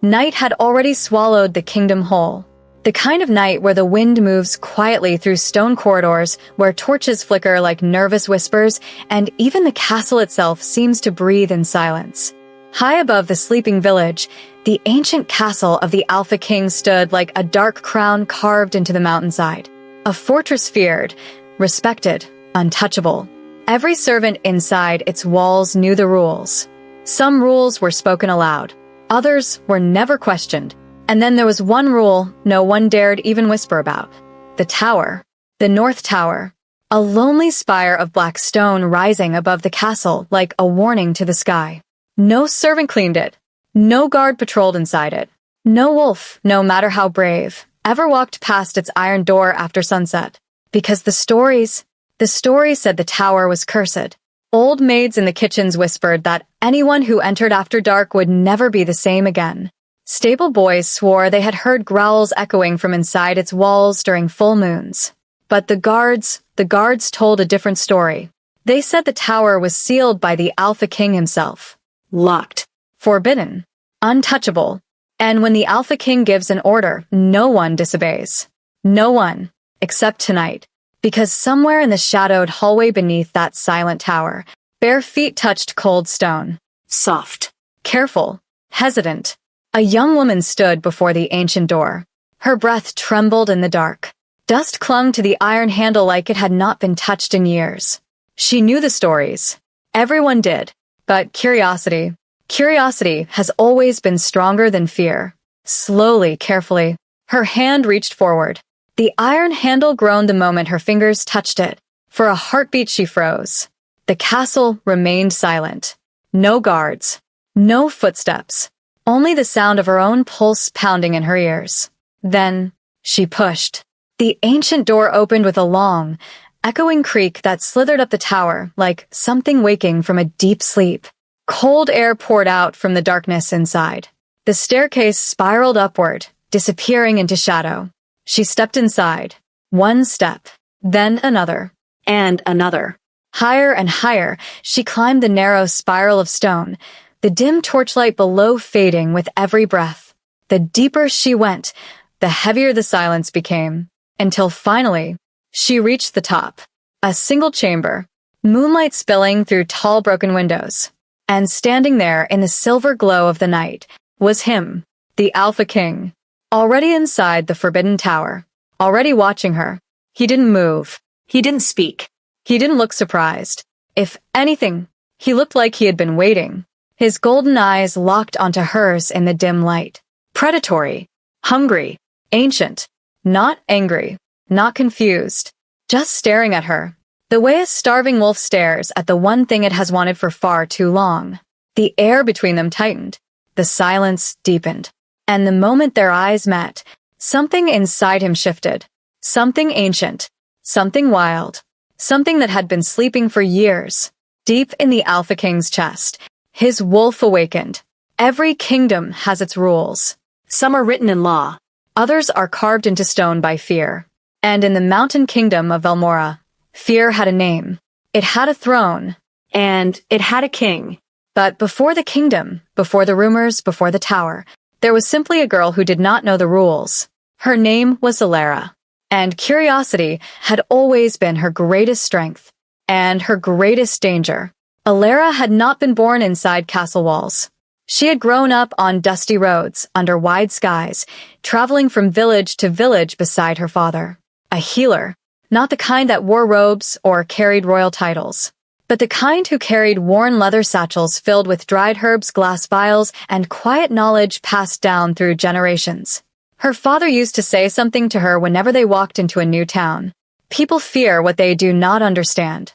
Night had already swallowed the kingdom whole. The kind of night where the wind moves quietly through stone corridors, where torches flicker like nervous whispers, and even the castle itself seems to breathe in silence. High above the sleeping village, the ancient castle of the Alpha King stood like a dark crown carved into the mountainside. A fortress feared, respected, untouchable. Every servant inside its walls knew the rules. Some rules were spoken aloud. Others were never questioned. And then there was one rule no one dared even whisper about. The tower. The North Tower. A lonely spire of black stone rising above the castle like a warning to the sky. No servant cleaned it. No guard patrolled inside it. No wolf, no matter how brave, ever walked past its iron door after sunset. Because the stories said the tower was cursed. Old maids in the kitchens whispered that anyone who entered after dark would never be the same again. Stable boys swore they had heard growls echoing from inside its walls during full moons. But the guards told a different story. They said the tower was sealed by the Alpha King himself. Locked. Forbidden. Untouchable. And when the Alpha King gives an order, no one disobeys. No one. Except tonight. Because somewhere in the shadowed hallway beneath that silent tower, bare feet touched cold stone. Soft. Careful. Hesitant. A young woman stood before the ancient door. Her breath trembled in the dark. Dust clung to the iron handle like it had not been touched in years. She knew the stories. Everyone did. But curiosity has always been stronger than fear. Slowly, carefully, her hand reached forward. The iron handle groaned the moment her fingers touched it. For a heartbeat she froze. The castle remained silent. No guards. No footsteps. Only the sound of her own pulse pounding in her ears. Then, she pushed. The ancient door opened with a long, echoing creak that slithered up the tower like something waking from a deep sleep. Cold air poured out from the darkness inside. The staircase spiraled upward, disappearing into shadow. She stepped inside. One step, then another, and another. Higher and higher, she climbed the narrow spiral of stone, the dim torchlight below fading with every breath. The deeper she went, the heavier the silence became, until finally, she reached the top. A single chamber, moonlight spilling through tall broken windows. And standing there in the silver glow of the night was him, the Alpha King. Already inside the Forbidden Tower, already watching her. He didn't move. He didn't speak. He didn't look surprised. If anything, he looked like he had been waiting. His golden eyes locked onto hers in the dim light. Predatory. Hungry. Ancient. Not angry. Not confused. Just staring at her. The way a starving wolf stares at the one thing it has wanted for far too long. The air between them tightened. The silence deepened. And the moment their eyes met, something inside him shifted. Something ancient. Something wild. Something that had been sleeping for years. Deep in the Alpha King's chest, his wolf awakened. Every kingdom has its rules. Some are written in law. Others are carved into stone by fear. And in the mountain kingdom of Velmora, fear had a name. It had a throne. And it had a king. But before the kingdom, before the rumors, before the tower, there was simply a girl who did not know the rules. Her name was Alara. And curiosity had always been her greatest strength. And her greatest danger. Alara had not been born inside castle walls. She had grown up on dusty roads, under wide skies, traveling from village to village beside her father. A healer. Not the kind that wore robes or carried royal titles, but the kind who carried worn leather satchels filled with dried herbs, glass vials, and quiet knowledge passed down through generations. Her father used to say something to her whenever they walked into a new town. People fear what they do not understand.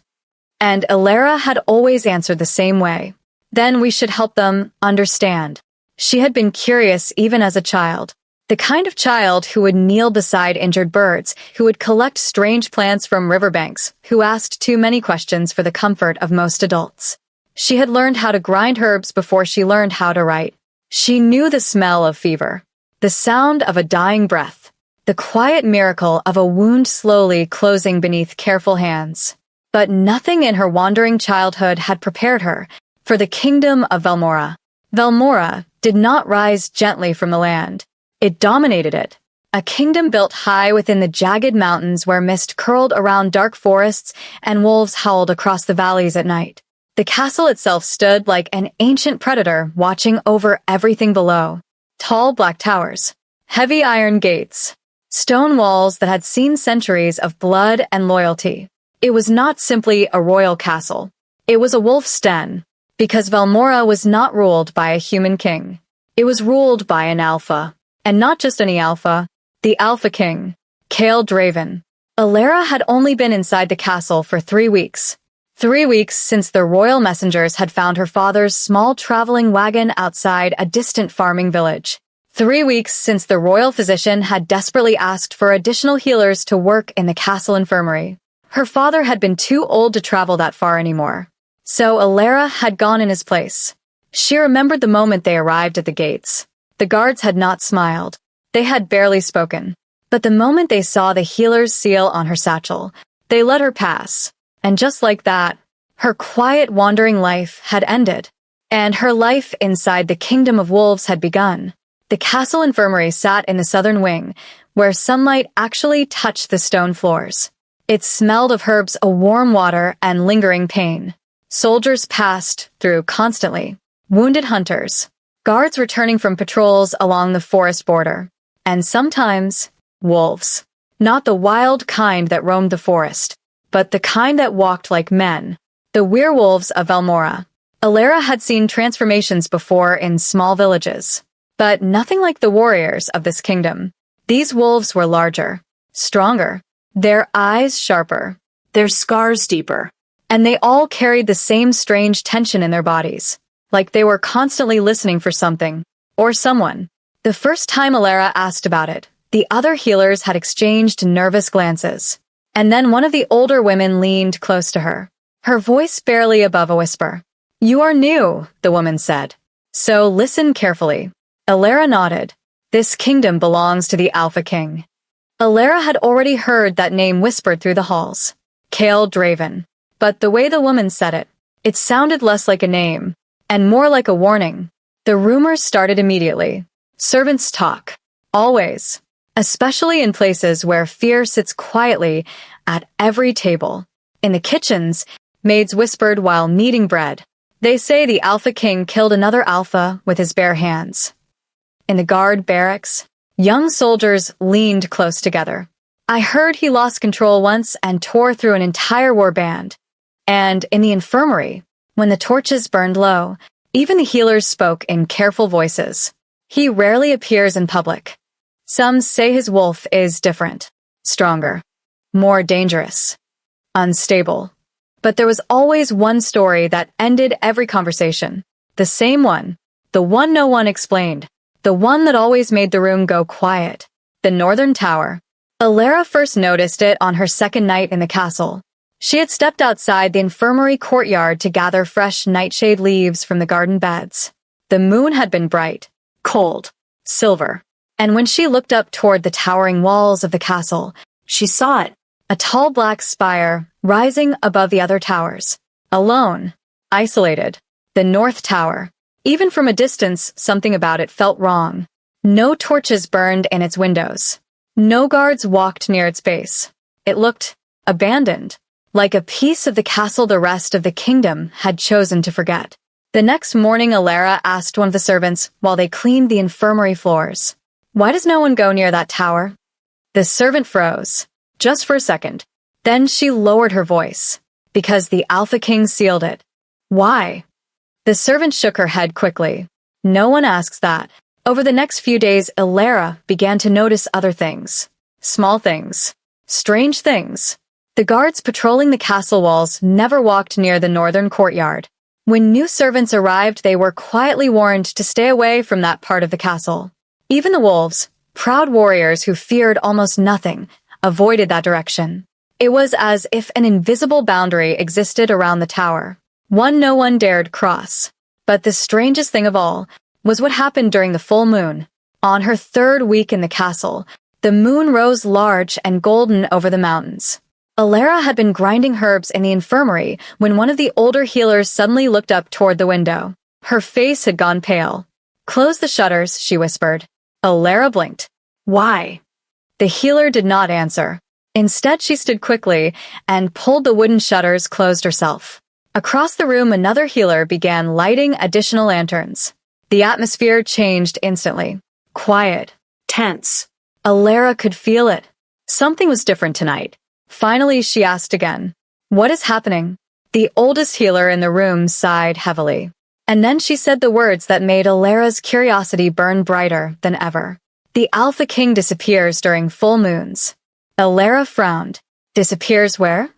And Alara had always answered the same way. Then we should help them understand. She had been curious even as a child. The kind of child who would kneel beside injured birds, who would collect strange plants from riverbanks, who asked too many questions for the comfort of most adults. She had learned how to grind herbs before she learned how to write. She knew the smell of fever, the sound of a dying breath, the quiet miracle of a wound slowly closing beneath careful hands. But nothing in her wandering childhood had prepared her for the kingdom of Velmora. Velmora, did not rise gently from the land. It dominated it. A kingdom built high within the jagged mountains where mist curled around dark forests and wolves howled across the valleys at night. The castle itself stood like an ancient predator watching over everything below. Tall black towers, heavy iron gates, stone walls that had seen centuries of blood and loyalty. It was not simply a royal castle. It was a wolf's den, because Valmora was not ruled by a human king. It was ruled by an alpha. And not just any alpha, the Alpha King, Kael Draven. Alara had only been inside the castle for 3 weeks. 3 weeks since the royal messengers had found her father's small traveling wagon outside a distant farming village. 3 weeks since the royal physician had desperately asked for additional healers to work in the castle infirmary. Her father had been too old to travel that far anymore. So Alara had gone in his place. She remembered the moment they arrived at the gates. The guards had not smiled. They had barely spoken. But the moment they saw the healer's seal on her satchel, they let her pass. And just like that, her quiet wandering life had ended. And her life inside the kingdom of wolves had begun. The castle infirmary sat in the southern wing, where sunlight actually touched the stone floors. It smelled of herbs, a warm water, and lingering pain. Soldiers passed through constantly. Wounded hunters. Guards returning from patrols along the forest border. And sometimes, wolves. Not the wild kind that roamed the forest, but the kind that walked like men. The werewolves of Valmora. Alara had seen transformations before in small villages, but nothing like the warriors of this kingdom. These wolves were larger, stronger, their eyes sharper, their scars deeper, and they all carried the same strange tension in their bodies, like they were constantly listening for something, or someone. The first time Alara asked about it, the other healers had exchanged nervous glances. And then one of the older women leaned close to her, her voice barely above a whisper. "You are new," the woman said. "So listen carefully." Alara nodded. This kingdom belongs to the Alpha King. Alara had already heard that name whispered through the halls. Kael Draven. But the way the woman said it, it sounded less like a name, and more like a warning. The rumors started immediately. Servants talk. Always. Especially in places where fear sits quietly at every table. In the kitchens, maids whispered while kneading bread. They say the Alpha King killed another alpha with his bare hands. In the guard barracks, young soldiers leaned close together. I heard he lost control once and tore through an entire war band. And in the infirmary, when the torches burned low, even the healers spoke in careful voices. He rarely appears in public. Some say his wolf is different, stronger, more dangerous, unstable. But there was always one story that ended every conversation. The same one. The one no one explained. The one that always made the room go quiet. The Northern Tower. Alara first noticed it on her second night in the castle. She had stepped outside the infirmary courtyard to gather fresh nightshade leaves from the garden beds. The moon had been bright, cold, silver. And when she looked up toward the towering walls of the castle, she saw it. A tall black spire rising above the other towers. Alone. Isolated. The North Tower. Even from a distance, something about it felt wrong. No torches burned in its windows. No guards walked near its base. It looked abandoned. Like a piece of the castle the rest of the kingdom had chosen to forget. The next morning, Alara asked one of the servants while they cleaned the infirmary floors. "Why does no one go near that tower?" The servant froze, just for a second. Then she lowered her voice. "Because the Alpha King sealed it." "Why?" The servant shook her head quickly. "No one asks that." Over the next few days, Alara began to notice other things. Small things. Strange things. The guards patrolling the castle walls never walked near the northern courtyard. When new servants arrived, they were quietly warned to stay away from that part of the castle. Even the wolves, proud warriors who feared almost nothing, avoided that direction. It was as if an invisible boundary existed around the tower, one no one dared cross. But the strangest thing of all was what happened during the full moon. On her third week in the castle, the moon rose large and golden over the mountains. Alara had been grinding herbs in the infirmary when one of the older healers suddenly looked up toward the window. Her face had gone pale. Close the shutters, she whispered. Alara blinked. Why? The healer did not answer. Instead, she stood quickly and pulled the wooden shutters closed herself. Across the room, another healer began lighting additional lanterns. The atmosphere changed instantly. Quiet. Tense. Alara could feel it. Something was different tonight. Finally, she asked again. What is happening? The oldest healer in the room sighed heavily. And then she said the words that made Alara's curiosity burn brighter than ever. The Alpha King disappears during full moons. Alara frowned. Disappears where?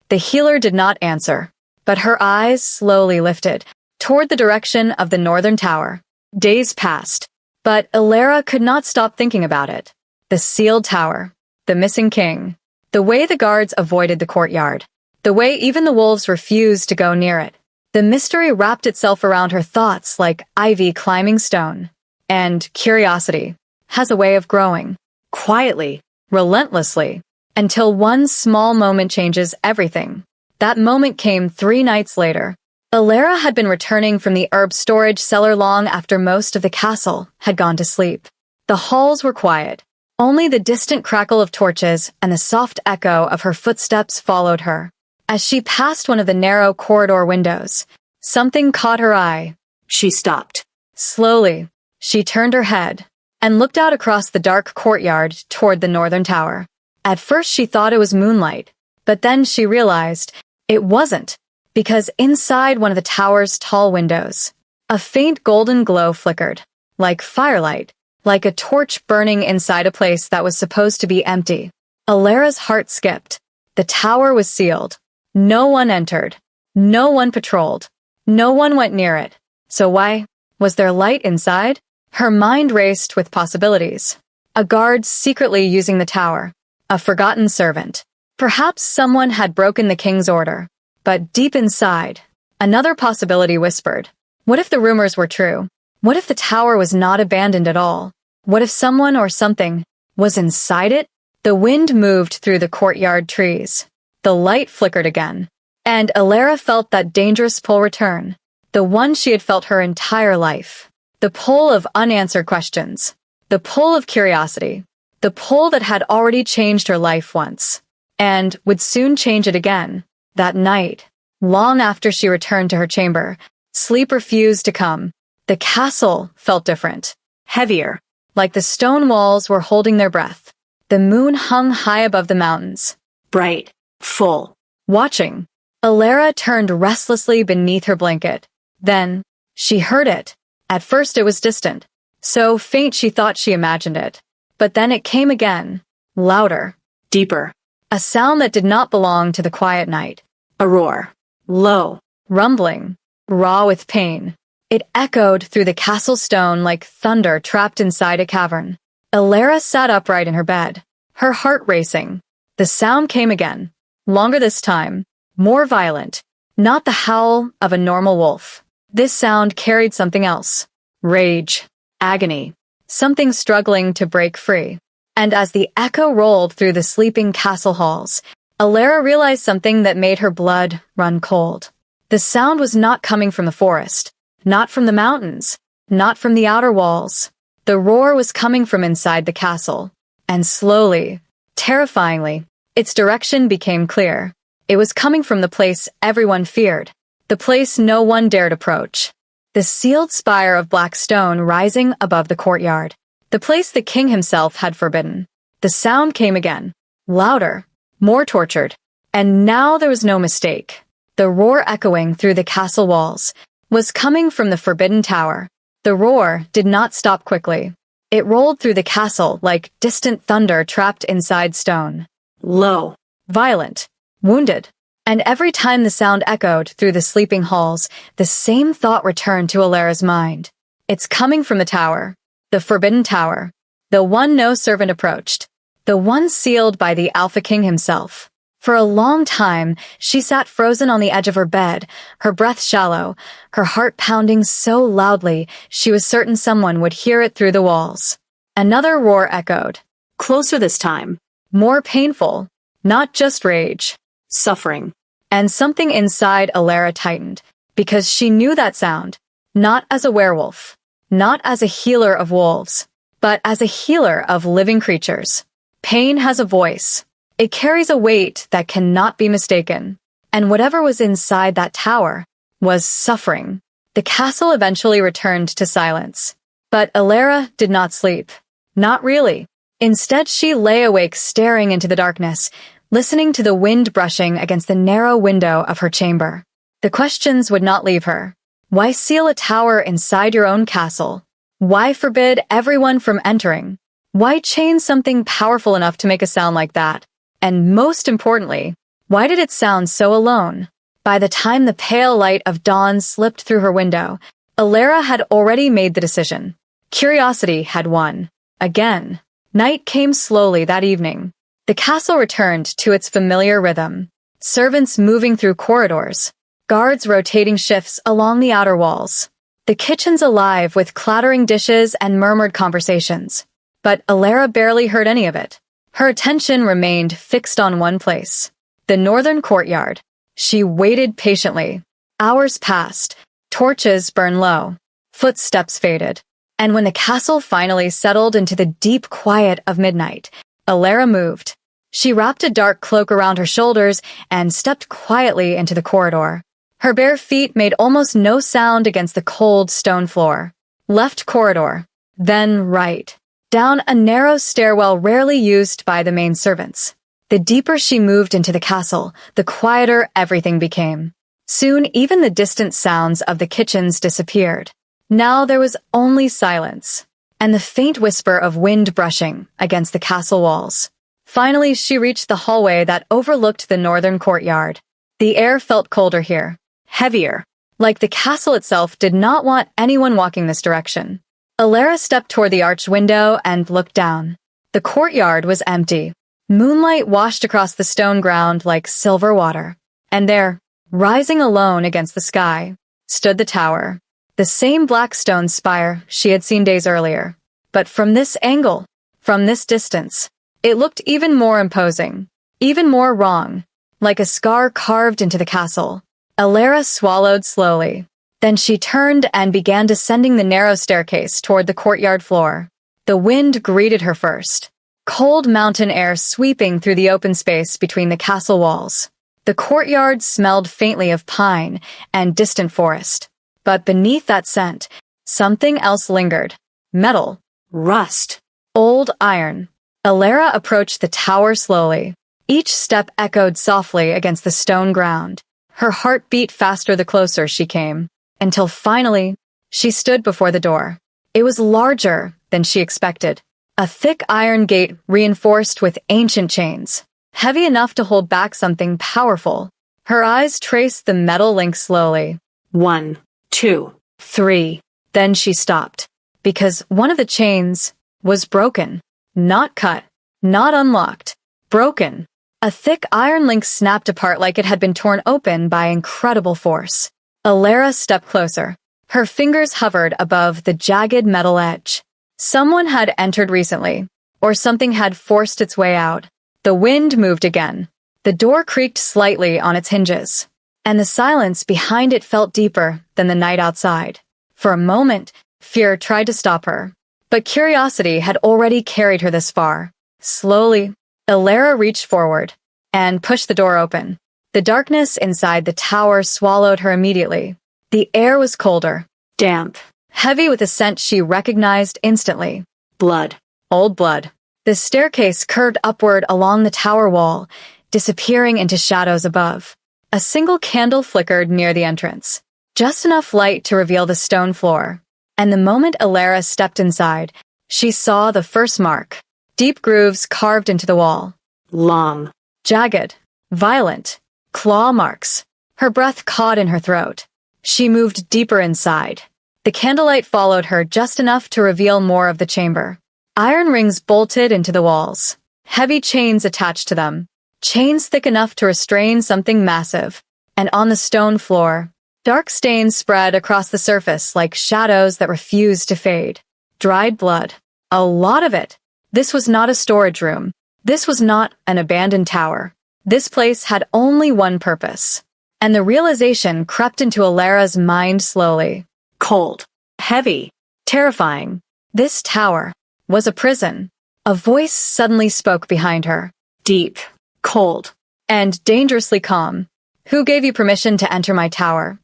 The healer did not answer, but her eyes slowly lifted toward the direction of the northern tower. Days passed, but Alara could not stop thinking about it. The sealed tower, the missing king, the way the guards avoided the courtyard, the way even the wolves refused to go near it. The mystery wrapped itself around her thoughts like ivy climbing stone. And curiosity has a way of growing, quietly, relentlessly, until one small moment changes everything. That moment came 3 nights later. Alara had been returning from the herb storage cellar long after most of the castle had gone to sleep. The halls were quiet. Only the distant crackle of torches and the soft echo of her footsteps followed her. As she passed one of the narrow corridor windows, something caught her eye. She stopped. Slowly, she turned her head and looked out across the dark courtyard toward the northern tower. At first she thought it was moonlight, but then she realized it wasn't, because inside one of the tower's tall windows, a faint golden glow flickered, like firelight, like a torch burning inside a place that was supposed to be empty. Alara's heart skipped. The tower was sealed. No one entered. No one patrolled. No one went near it. So why? Was there light inside? Her mind raced with possibilities. A guard secretly using the tower. A forgotten servant. Perhaps someone had broken the king's order. But deep inside, another possibility whispered. What if the rumors were true? What if the tower was not abandoned at all? What if someone or something was inside it? The wind moved through the courtyard trees. The light flickered again, and Alara felt that dangerous pull return, the one she had felt her entire life. The pull of unanswered questions, the pull of curiosity, the pull that had already changed her life once, and would soon change it again. That night, long after she returned to her chamber, sleep refused to come. The castle felt different, heavier, like the stone walls were holding their breath. The moon hung high above the mountains, bright, full, watching. Alara turned restlessly beneath her blanket. Then, she heard it. At first it was distant, so faint she thought she imagined it. But then it came again, louder, deeper. A sound that did not belong to the quiet night. A roar, low, rumbling, raw with pain. It echoed through the castle stone like thunder trapped inside a cavern. Alara sat upright in her bed, her heart racing. The sound came again. Longer this time, more violent, not the howl of a normal wolf. This sound carried something else. Rage, agony, something struggling to break free. And as the echo rolled through the sleeping castle halls, Alara realized something that made her blood run cold. The sound was not coming from the forest, not from the mountains, not from the outer walls. The roar was coming from inside the castle. And slowly, terrifyingly, its direction became clear. It was coming from the place everyone feared, the place no one dared approach. The sealed spire of black stone rising above the courtyard, the place the king himself had forbidden. The sound came again, louder, more tortured, and now there was no mistake. The roar echoing through the castle walls was coming from the forbidden tower. The roar did not stop quickly. It rolled through the castle like distant thunder trapped inside stone. Low, violent, wounded. And every time the sound echoed through the sleeping halls, the same thought returned to Alara's mind. It's coming from the tower. The forbidden tower. The one no servant approached. The one sealed by the Alpha King himself. For a long time, she sat frozen on the edge of her bed, her breath shallow, her heart pounding so loudly she was certain someone would hear it through the walls. Another roar echoed. Closer this time. More painful. Not just rage. Suffering. And something inside Alara tightened, because she knew that sound, not as a werewolf, not as a healer of wolves, but as a healer of living creatures. Pain has a voice. It carries a weight that cannot be mistaken. And whatever was inside that tower was suffering. The castle eventually returned to silence. But Alara did not sleep. Not really. Instead, she lay awake staring into the darkness, listening to the wind brushing against the narrow window of her chamber. The questions would not leave her. Why seal a tower inside your own castle? Why forbid everyone from entering? Why chain something powerful enough to make a sound like that? And most importantly, why did it sound so alone? By the time the pale light of dawn slipped through her window, Alara had already made the decision. Curiosity had won. Again. Night came slowly that evening. The castle returned to its familiar rhythm. Servants moving through corridors. Guards rotating shifts along the outer walls. The kitchens alive with clattering dishes and murmured conversations. But Alara barely heard any of it. Her attention remained fixed on one place. The northern courtyard. She waited patiently. Hours passed. Torches burned low. Footsteps faded. And when the castle finally settled into the deep quiet of midnight, Alara moved. She wrapped a dark cloak around her shoulders and stepped quietly into the corridor. Her bare feet made almost no sound against the cold stone floor. Left corridor, then right, down a narrow stairwell rarely used by the main servants. The deeper she moved into the castle, the quieter everything became. Soon even the distant sounds of the kitchens disappeared. Now there was only silence, and the faint whisper of wind brushing against the castle walls. Finally, she reached the hallway that overlooked the northern courtyard. The air felt colder here. Heavier, like the castle itself did not want anyone walking this direction. Alara stepped toward the arched window and looked down. The courtyard was empty. Moonlight washed across the stone ground like silver water. And there, rising alone against the sky, stood the tower, the same black stone spire she had seen days earlier. But from this angle, from this distance, it looked even more imposing, even more wrong, like a scar carved into the castle. Alara swallowed slowly. Then she turned and began descending the narrow staircase toward the courtyard floor. The wind greeted her first. Cold mountain air sweeping through the open space between the castle walls. The courtyard smelled faintly of pine and distant forest. But beneath that scent, something else lingered. Metal. Rust. Old iron. Alara approached the tower slowly. Each step echoed softly against the stone ground. Her heart beat faster the closer she came, until finally, she stood before the door. It was larger than she expected. A thick iron gate reinforced with ancient chains, heavy enough to hold back something powerful. Her eyes traced the metal link slowly. 1, 2, 3. Then she stopped, because one of the chains was broken. Not cut, not unlocked. Broken. A thick iron link snapped apart like it had been torn open by incredible force. Alara stepped closer. Her fingers hovered above the jagged metal edge. Someone had entered recently, or something had forced its way out. The wind moved again. The door creaked slightly on its hinges, and the silence behind it felt deeper than the night outside. For a moment, fear tried to stop her, but curiosity had already carried her this far. Slowly, Alara reached forward and pushed the door open. The darkness inside the tower swallowed her immediately. The air was colder, damp, heavy with a scent she recognized instantly. Blood. Old blood. The staircase curved upward along the tower wall, disappearing into shadows above. A single candle flickered near the entrance, just enough light to reveal the stone floor. And the moment Alara stepped inside, she saw the first mark. Deep grooves carved into the wall. Long. Jagged. Violent. Claw marks. Her breath caught in her throat. She moved deeper inside. The candlelight followed her just enough to reveal more of the chamber. Iron rings bolted into the walls. Heavy chains attached to them. Chains thick enough to restrain something massive. And on the stone floor, dark stains spread across the surface like shadows that refused to fade. Dried blood. A lot of it. This was not a storage room. This was not an abandoned tower. This place had only one purpose. And the realization crept into Alara's mind slowly. Cold. Heavy. Terrifying. This tower was a prison. A voice suddenly spoke behind her. Deep, cold, and dangerously calm. Who gave you permission to enter my tower?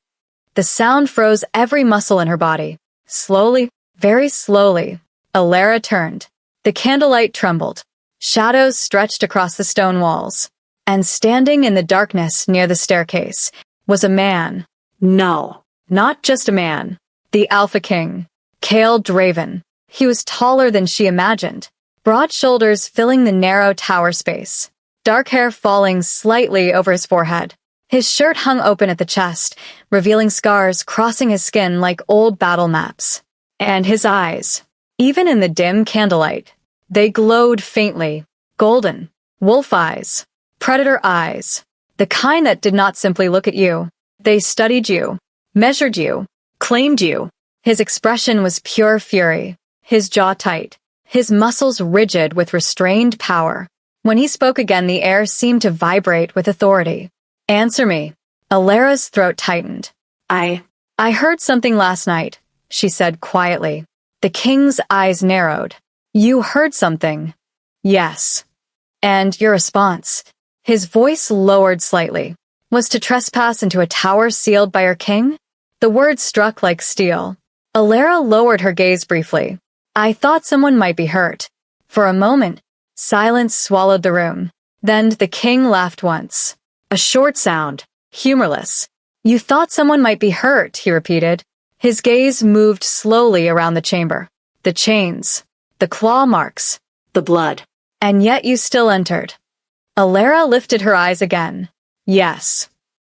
The sound froze every muscle in her body. Slowly, very slowly, Alara turned. The candlelight trembled. Shadows stretched across the stone walls. And standing in the darkness near the staircase was a man. No, not just a man. The Alpha King, Kale Draven. He was taller than she imagined, broad shoulders filling the narrow tower space, dark hair falling slightly over his forehead. His shirt hung open at the chest, revealing scars crossing his skin like old battle maps. And his eyes, even in the dim candlelight, they glowed faintly, golden, wolf eyes, predator eyes, the kind that did not simply look at you. They studied you, measured you, claimed you. His expression was pure fury, his jaw tight, his muscles rigid with restrained power. When he spoke again, the air seemed to vibrate with authority. Answer me. Alara's throat tightened. I heard something last night, she said quietly. The king's eyes narrowed. You heard something? Yes. And your response? His voice lowered slightly. Was to trespass into a tower sealed by her king? The words struck like steel. Alara lowered her gaze briefly. I thought someone might be hurt. For a moment, silence swallowed the room. Then the king laughed once. A short sound, humorless. You thought someone might be hurt, he repeated. His gaze moved slowly around the chamber. The chains, the claw marks, the blood. And yet you still entered. Alara lifted her eyes again. Yes.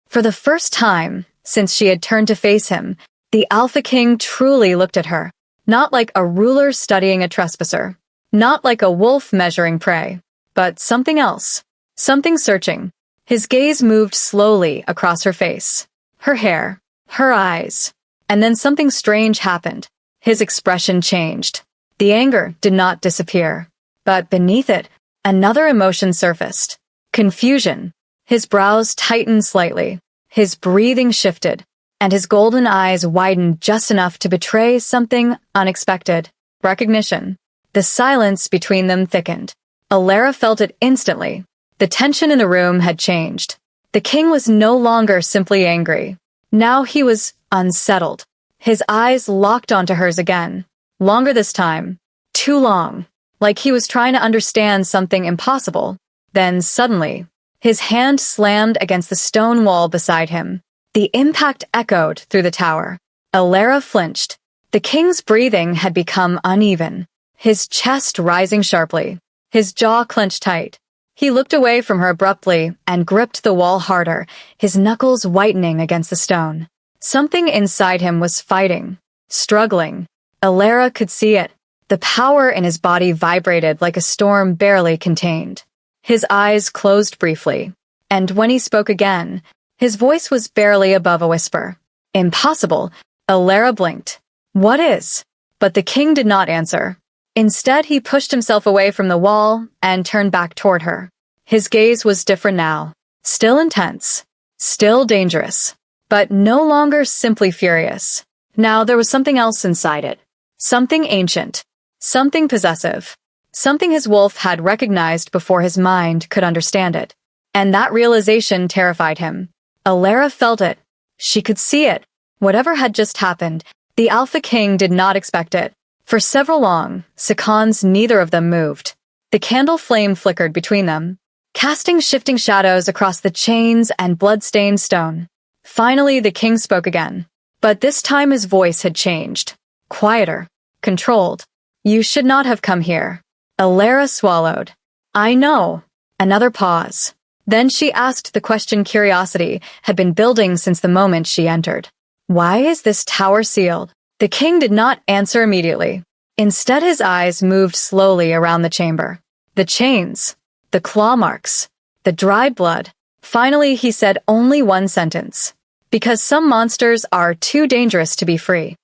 For the first time, since she had turned to face him, the Alpha King truly looked at her. Not like a ruler studying a trespasser. Not like a wolf measuring prey. But something else. Something searching. His gaze moved slowly across her face. Her hair. Her eyes. And then something strange happened. His expression changed. The anger did not disappear. But beneath it, another emotion surfaced. Confusion. His brows tightened slightly. His breathing shifted. And his golden eyes widened just enough to betray something unexpected. Recognition. The silence between them thickened. Alara felt it instantly. The tension in the room had changed. The king was no longer simply angry. Now he was unsettled. His eyes locked onto hers again. Longer this time. Too long. Like he was trying to understand something impossible. Then suddenly, his hand slammed against the stone wall beside him. The impact echoed through the tower. Alara flinched. The king's breathing had become uneven, his chest rising sharply, his jaw clenched tight. He looked away from her abruptly and gripped the wall harder, his knuckles whitening against the stone. Something inside him was fighting, struggling. Alara could see it. The power in his body vibrated like a storm barely contained. His eyes closed briefly, and when he spoke again, his voice was barely above a whisper. Impossible. Alara blinked. What is? But the king did not answer. Instead, he pushed himself away from the wall and turned back toward her. His gaze was different now. Still intense. Still dangerous. But no longer simply furious. Now there was something else inside it. Something ancient. Something possessive. Something his wolf had recognized before his mind could understand it. And that realization terrified him. Alara felt it. She could see it. Whatever had just happened, the Alpha King did not expect it. For several long seconds, neither of them moved. The candle flame flickered between them, casting shifting shadows across the chains and blood-stained stone. Finally, the king spoke again. But this time his voice had changed. Quieter. Controlled. You should not have come here. Alara swallowed. I know. Another pause. Then she asked the question curiosity had been building since the moment she entered. Why is this tower sealed? The king did not answer immediately. Instead, his eyes moved slowly around the chamber. The chains, the claw marks, the dried blood. Finally, he said only one sentence. Because some monsters are too dangerous to be free.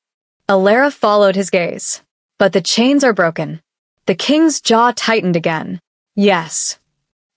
Alara followed his gaze. But the chains are broken. The king's jaw tightened again. Yes.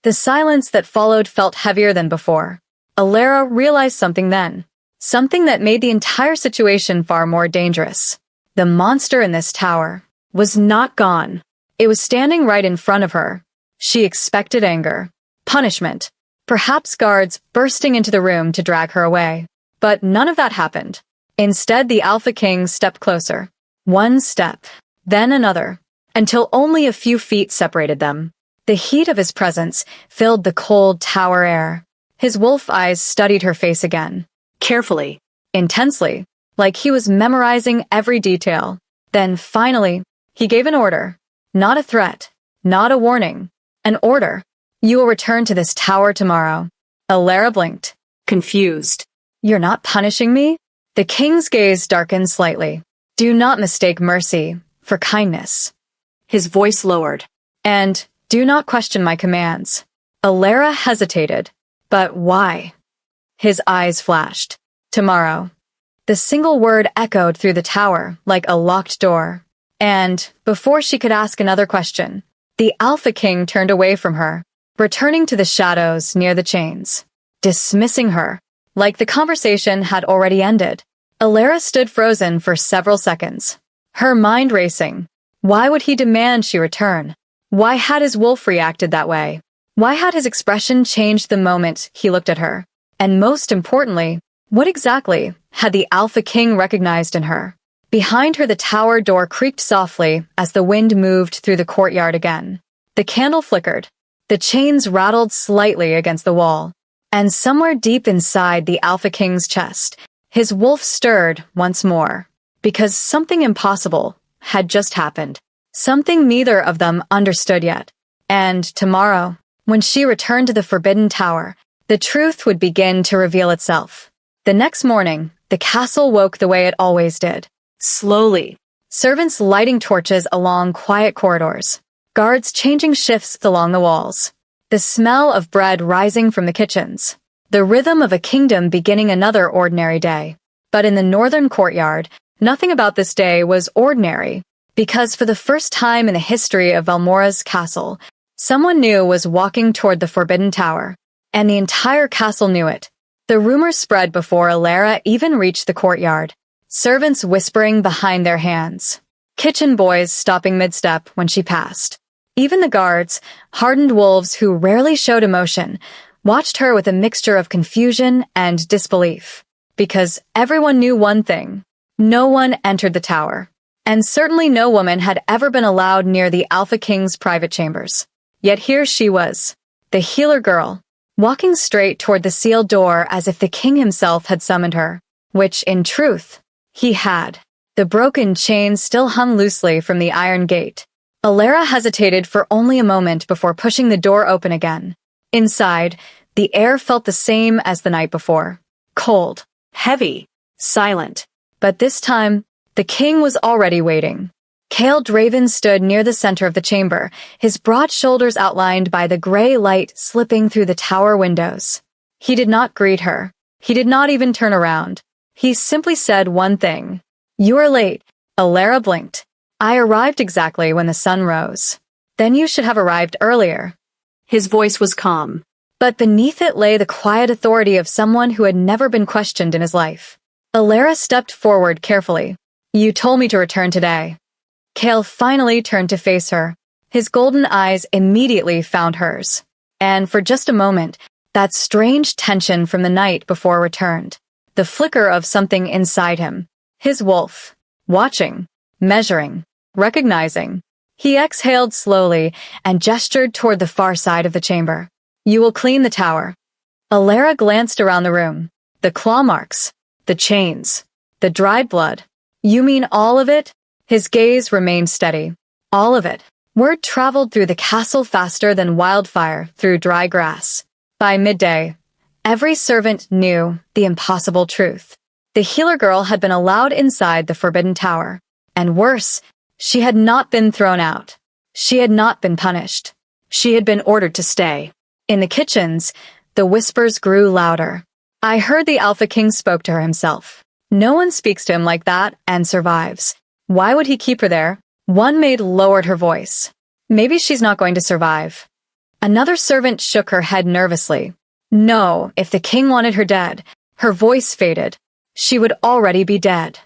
The silence that followed felt heavier than before. Alara realized something then. Something that made the entire situation far more dangerous. The monster in this tower was not gone. It was standing right in front of her. She expected anger, punishment, perhaps guards bursting into the room to drag her away. But none of that happened. Instead, the Alpha King stepped closer. One step, then another, until only a few feet separated them. The heat of his presence filled the cold tower air. His wolf eyes studied her face again. Carefully, intensely, like he was memorizing every detail. Then, finally, he gave an order. Not a threat, not a warning. An order. You will return to this tower tomorrow. Alara blinked, confused. You're not punishing me? The king's gaze darkened slightly. Do not mistake mercy for kindness. His voice lowered. And do not question my commands. Alara hesitated. But why? His eyes flashed. Tomorrow. The single word echoed through the tower like a locked door. And, before she could ask another question, the Alpha King turned away from her, returning to the shadows near the chains, dismissing her, like the conversation had already ended. Alara stood frozen for several seconds, her mind racing. Why would he demand she return? Why had his wolf reacted that way? Why had his expression changed the moment he looked at her? And most importantly, what exactly had the Alpha King recognized in her? Behind her, the tower door creaked softly as the wind moved through the courtyard again. The candle flickered. The chains rattled slightly against the wall. And somewhere deep inside the Alpha King's chest, his wolf stirred once more. Because something impossible had just happened. Something neither of them understood yet. And tomorrow, when she returned to the Forbidden Tower, the truth would begin to reveal itself. The next morning, the castle woke the way it always did. Slowly. Servants lighting torches along quiet corridors. Guards changing shifts along the walls. The smell of bread rising from the kitchens. The rhythm of a kingdom beginning another ordinary day. But in the northern courtyard, nothing about this day was ordinary. Because for the first time in the history of Valmora's castle, someone new was walking toward the Forbidden Tower. And the entire castle knew it. The rumor spread before Alara even reached the courtyard. Servants whispering behind their hands. Kitchen boys stopping mid-step when she passed. Even the guards, hardened wolves who rarely showed emotion, watched her with a mixture of confusion and disbelief. Because everyone knew one thing. No one entered the tower. And certainly no woman had ever been allowed near the Alpha King's private chambers. Yet here she was, the healer girl, walking straight toward the sealed door as if the king himself had summoned her. Which, in truth, he had. The broken chains still hung loosely from the iron gate. Alara hesitated for only a moment before pushing the door open again. Inside, the air felt the same as the night before. Cold, heavy, silent. But this time, the king was already waiting. Kale Draven stood near the center of the chamber, his broad shoulders outlined by the gray light slipping through the tower windows. He did not greet her. He did not even turn around. He simply said one thing. You are late. Alara blinked. I arrived exactly when the sun rose. Then you should have arrived earlier. His voice was calm. But beneath it lay the quiet authority of someone who had never been questioned in his life. Alara stepped forward carefully. You told me to return today. Kale finally turned to face her. His golden eyes immediately found hers. And for just a moment, that strange tension from the night before returned. The flicker of something inside him. His wolf. Watching. Measuring. Recognizing. He exhaled slowly and gestured toward the far side of the chamber. You will clean the tower. Alara glanced around the room. The claw marks. The chains. The dried blood. You mean all of it? His gaze remained steady. All of it. Word traveled through the castle faster than wildfire through dry grass. By midday, every servant knew the impossible truth. The healer girl had been allowed inside the Forbidden Tower. And worse, she had not been thrown out. She had not been punished. She had been ordered to stay. In the kitchens, the whispers grew louder. I heard the Alpha King spoke to her himself. No one speaks to him like that and survives. Why would he keep her there? One maid lowered her voice. Maybe she's not going to survive. Another servant shook her head nervously. No, if the king wanted her dead, her voice faded. She would already be dead.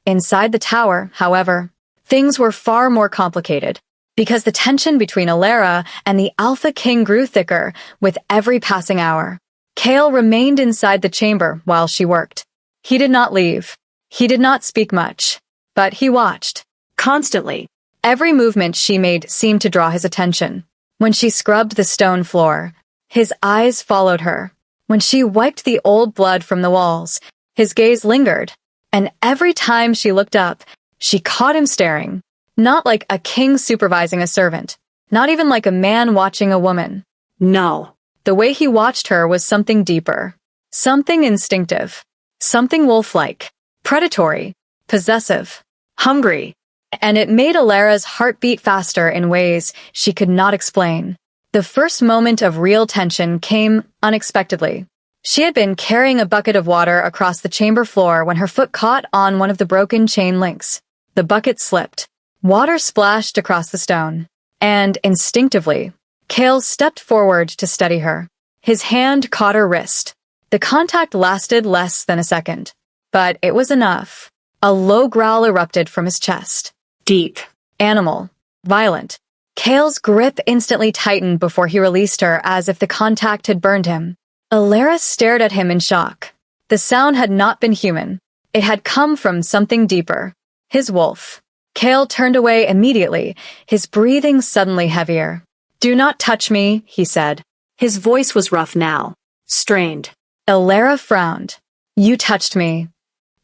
Inside the tower, however, things were far more complicated, because the tension between Alara and the Alpha King grew thicker with every passing hour. Kale remained inside the chamber while she worked. He did not leave. He did not speak much, but he watched. Constantly. Every movement she made seemed to draw his attention. When she scrubbed the stone floor, his eyes followed her. When she wiped the old blood from the walls, his gaze lingered. And every time she looked up, she caught him staring. Not like a king supervising a servant. Not even like a man watching a woman. No. The way he watched her was something deeper. Something instinctive. Something wolf-like. Predatory. Possessive. Hungry. And it made Alara's heart beat faster in ways she could not explain. The first moment of real tension came unexpectedly. She had been carrying a bucket of water across the chamber floor when her foot caught on one of the broken chain links. The bucket slipped. Water splashed across the stone. And instinctively, Kale stepped forward to steady her. His hand caught her wrist. The contact lasted less than a second. But it was enough. A low growl erupted from his chest. Deep. Animal. Violent. Kale's grip instantly tightened before he released her as if the contact had burned him. Alara stared at him in shock. The sound had not been human. It had come from something deeper. His wolf. Kale turned away immediately, his breathing suddenly heavier. "Do not touch me," he said. His voice was rough now. Strained. Alara frowned. "You touched me.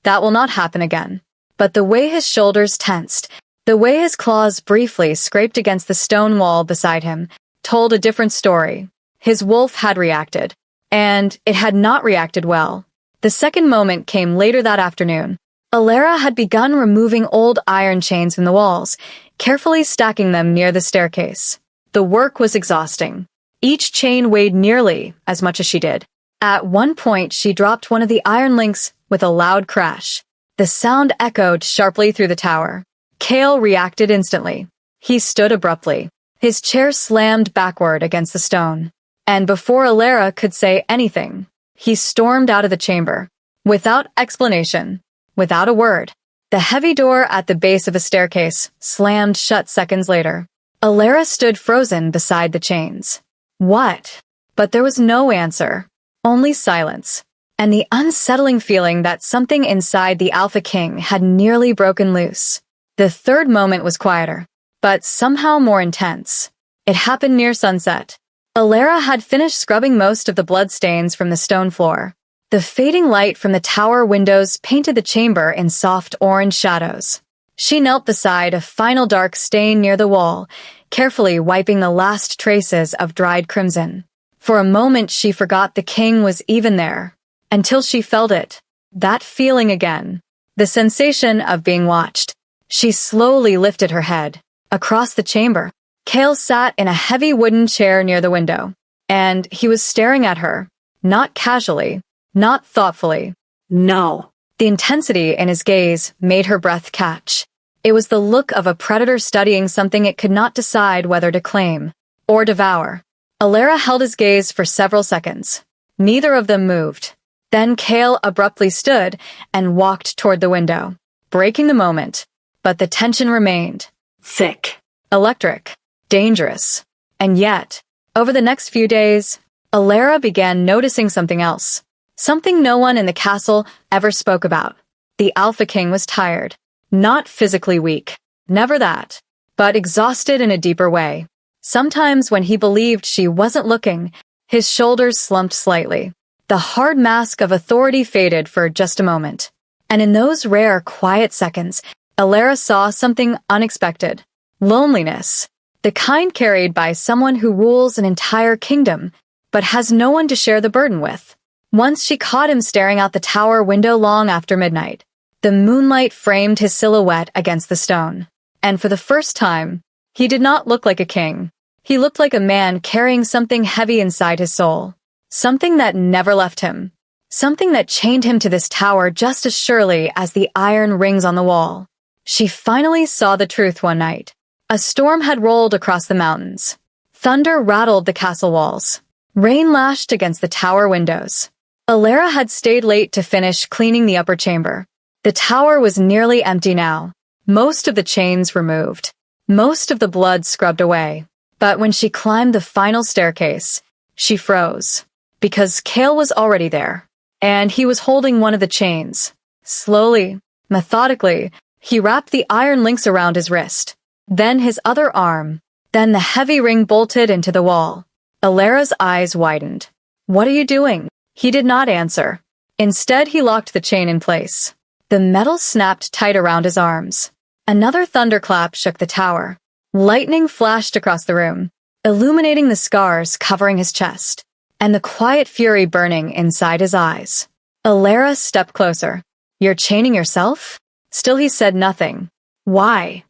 That will not happen again." But the way his shoulders tensed, the way his claws briefly scraped against the stone wall beside him, told a different story. His wolf had reacted. And it had not reacted well. The second moment came later that afternoon. Alara had begun removing old iron chains from the walls, carefully stacking them near the staircase. The work was exhausting. Each chain weighed nearly as much as she did. At one point, she dropped one of the iron links with a loud crash. The sound echoed sharply through the tower. Kale reacted instantly. He stood abruptly. His chair slammed backward against the stone. And before Alara could say anything, he stormed out of the chamber. Without explanation. Without a word. The heavy door at the base of a staircase slammed shut seconds later. Alara stood frozen beside the chains. What? But there was no answer. Only silence. And the unsettling feeling that something inside the Alpha King had nearly broken loose. The third moment was quieter, but somehow more intense. It happened near sunset. Alara had finished scrubbing most of the bloodstains from the stone floor. The fading light from the tower windows painted the chamber in soft orange shadows. She knelt beside a final dark stain near the wall, carefully wiping the last traces of dried crimson. For a moment she forgot the king was even there, until she felt it. That feeling again. The sensation of being watched. She slowly lifted her head. Across the chamber, Kale sat in a heavy wooden chair near the window, and he was staring at her, not casually, not thoughtfully. No. The intensity in his gaze made her breath catch. It was the look of a predator studying something it could not decide whether to claim or devour. Alara held his gaze for several seconds. Neither of them moved. Then Kale abruptly stood and walked toward the window, breaking the moment. But the tension remained. Thick. Electric. Dangerous. And yet, over the next few days, Alara began noticing something else. Something no one in the castle ever spoke about. The Alpha King was tired. Not physically weak. Never that. But exhausted in a deeper way. Sometimes when he believed she wasn't looking, his shoulders slumped slightly. The hard mask of authority faded for just a moment. And in those rare, quiet seconds, Alara saw something unexpected. Loneliness. The kind carried by someone who rules an entire kingdom, but has no one to share the burden with. Once she caught him staring out the tower window long after midnight. The moonlight framed his silhouette against the stone. And for the first time, he did not look like a king. He looked like a man carrying something heavy inside his soul. Something that never left him. Something that chained him to this tower just as surely as the iron rings on the wall. She finally saw the truth one night. A storm had rolled across the mountains. Thunder rattled the castle walls. Rain lashed against the tower windows. Alara had stayed late to finish cleaning the upper chamber. The tower was nearly empty now. Most of the chains removed. Most of the blood scrubbed away. But when she climbed the final staircase, she froze. Because Kale was already there. And he was holding one of the chains. Slowly, methodically, he wrapped the iron links around his wrist. Then his other arm. Then the heavy ring bolted into the wall. Alara's eyes widened. "What are you doing?" He did not answer. Instead, he locked the chain in place. The metal snapped tight around his arms. Another thunderclap shook the tower. Lightning flashed across the room, illuminating the scars covering his chest, and the quiet fury burning inside his eyes. Alara stepped closer. "You're chaining yourself?" Still he said nothing. "Why?"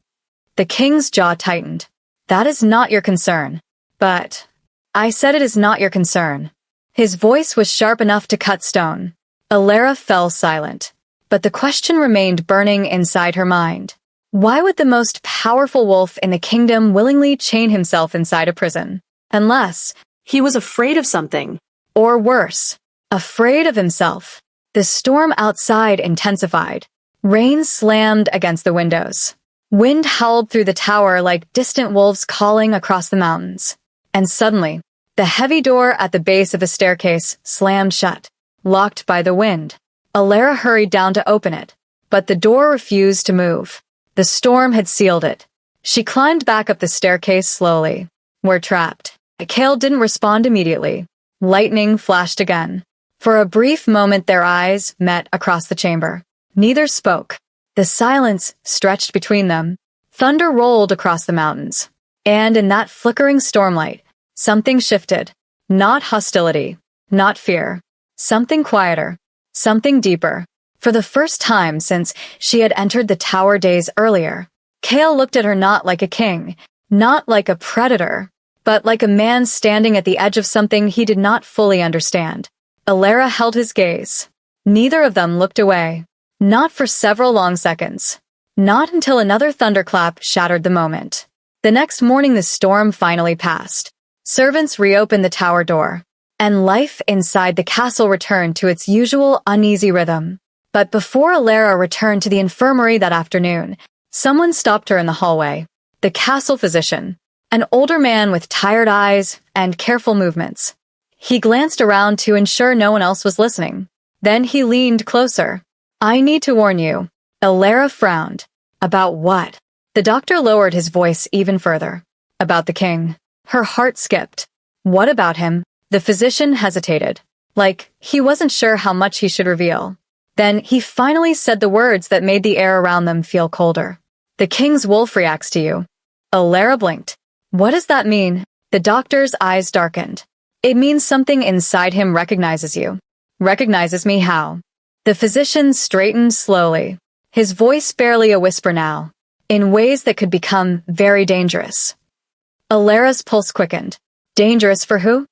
The king's jaw tightened. "That is not your concern." "But..." "I said it is not your concern." His voice was sharp enough to cut stone. Alara fell silent. But the question remained burning inside her mind. Why would the most powerful wolf in the kingdom willingly chain himself inside a prison? Unless he was afraid of something. Or worse, afraid of himself. The storm outside intensified. Rain slammed against the windows. Wind howled through the tower like distant wolves calling across the mountains. And suddenly, the heavy door at the base of the staircase slammed shut, locked by the wind. Alara hurried down to open it, but the door refused to move. The storm had sealed it. She climbed back up the staircase slowly. "We're trapped." Kale didn't respond immediately. Lightning flashed again. For a brief moment their eyes met across the chamber. Neither spoke. The silence stretched between them. Thunder rolled across the mountains. And in that flickering stormlight, something shifted. Not hostility. Not fear. Something quieter. Something deeper. For the first time since she had entered the tower days earlier, Kale looked at her not like a king, not like a predator, but like a man standing at the edge of something he did not fully understand. Alara held his gaze. Neither of them looked away. Not for several long seconds. Not until another thunderclap shattered the moment. The next morning the storm finally passed. Servants reopened the tower door, and life inside the castle returned to its usual uneasy rhythm. But before Alara returned to the infirmary that afternoon, someone stopped her in the hallway. The castle physician, an older man with tired eyes and careful movements. He glanced around to ensure no one else was listening. Then he leaned closer. "I need to warn you." Alara frowned. "About what?" The doctor lowered his voice even further. "About the king." Her heart skipped. "What about him?" The physician hesitated, like he wasn't sure how much he should reveal. Then he finally said the words that made the air around them feel colder. "The king's wolf reacts to you." Alara blinked. "What does that mean?" The doctor's eyes darkened. "It means something inside him recognizes you." "Recognizes me how?" The physician straightened slowly, his voice barely a whisper now, in ways that could become very dangerous. Alara's pulse quickened. "Dangerous for who?"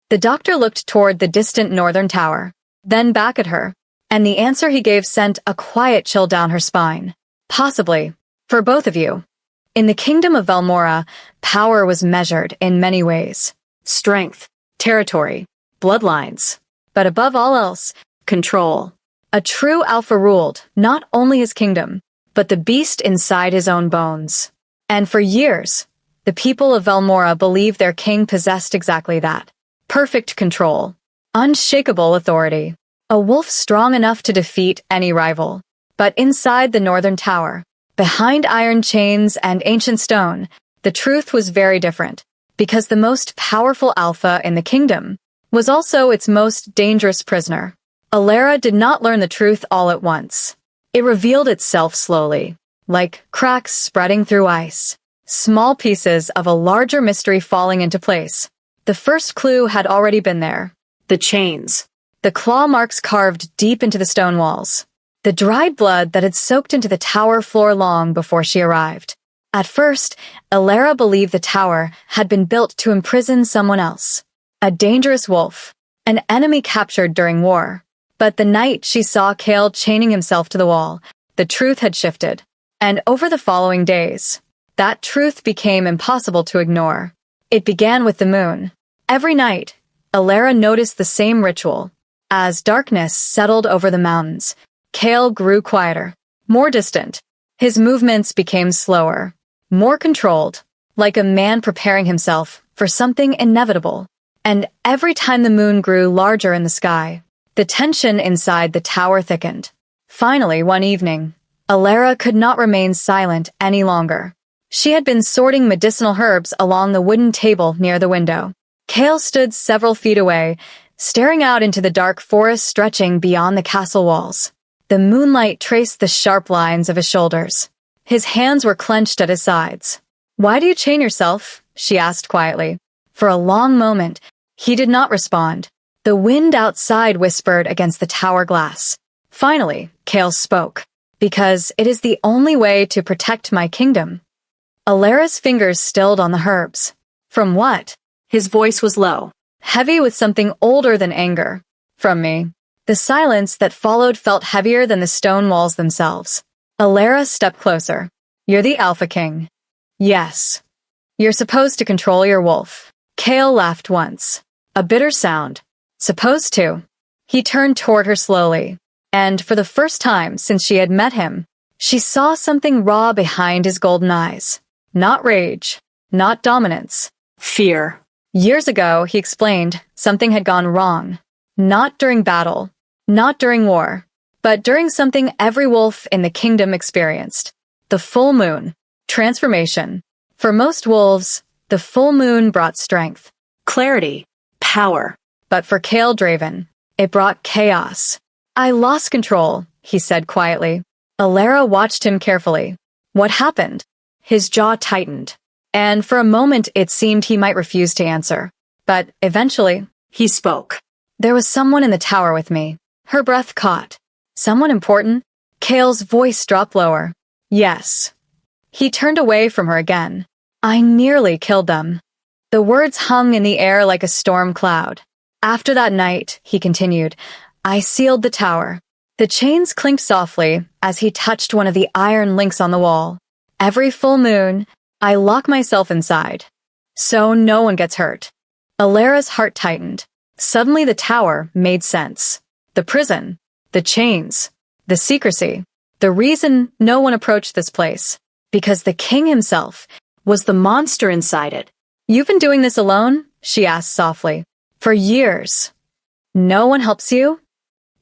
The doctor looked toward the distant northern tower, then back at her, and the answer he gave sent a quiet chill down her spine. "Possibly. For both of you." In the kingdom of Valmora, power was measured in many ways. Strength, territory, bloodlines. But above all else, control. A true alpha ruled not only his kingdom, but the beast inside his own bones. And for years, the people of Valmora believed their king possessed exactly that. Perfect control. Unshakable authority. A wolf strong enough to defeat any rival. But inside the northern tower, behind iron chains and ancient stone, the truth was very different, because the most powerful alpha in the kingdom was also its most dangerous prisoner. Alara did not learn the truth all at once. It revealed itself slowly, like cracks spreading through ice, small pieces of a larger mystery falling into place. The first clue had already been there. The chains. The claw marks carved deep into the stone walls. The dried blood that had soaked into the tower floor long before she arrived. At first, Alara believed the tower had been built to imprison someone else. A dangerous wolf. An enemy captured during war. But the night she saw Kale chaining himself to the wall, the truth had shifted. And over the following days, that truth became impossible to ignore. It began with the moon. Every night, Alara noticed the same ritual. As darkness settled over the mountains, Kale grew quieter, more distant. His movements became slower, more controlled, like a man preparing himself for something inevitable. And every time the moon grew larger in the sky, the tension inside the tower thickened. Finally, one evening, Alara could not remain silent any longer. She had been sorting medicinal herbs along the wooden table near the window. Kale stood several feet away, staring out into the dark forest stretching beyond the castle walls. The moonlight traced the sharp lines of his shoulders. His hands were clenched at his sides. "Why do you chain yourself?" she asked quietly. For a long moment, he did not respond. The wind outside whispered against the tower glass. Finally, Kale spoke. "Because it is the only way to protect my kingdom." Alara's fingers stilled on the herbs. "From what?" His voice was low, heavy with something older than anger. "From me." The silence that followed felt heavier than the stone walls themselves. Alara stepped closer. "You're the Alpha King." "Yes." "You're supposed to control your wolf." Kale laughed once. A bitter sound. "Supposed to." He turned toward her slowly, and for the first time since she had met him, she saw something raw behind his golden eyes. Not rage, not dominance. Fear. Years ago, he explained, something had gone wrong. Not during battle, not during war, but during something every wolf in the kingdom experienced. The full moon. Transformation. For most wolves, the full moon brought strength, clarity, power. But for Kale Draven, it brought chaos. "I lost control," he said quietly. Alara watched him carefully. "What happened?" His jaw tightened, and for a moment it seemed he might refuse to answer. But eventually, he spoke. "There was someone in the tower with me." Her breath caught. "Someone important?" Kale's voice dropped lower. "Yes." He turned away from her again. "I nearly killed them." The words hung in the air like a storm cloud. "After that night," he continued, "I sealed the tower." The chains clinked softly as he touched one of the iron links on the wall. "Every full moon, I lock myself inside, so no one gets hurt." Alara's heart tightened. Suddenly the tower made sense. The prison, the chains, the secrecy, the reason no one approached this place. Because the king himself was the monster inside it. "You've been doing this alone?" she asked softly. "For years. No one helps you?"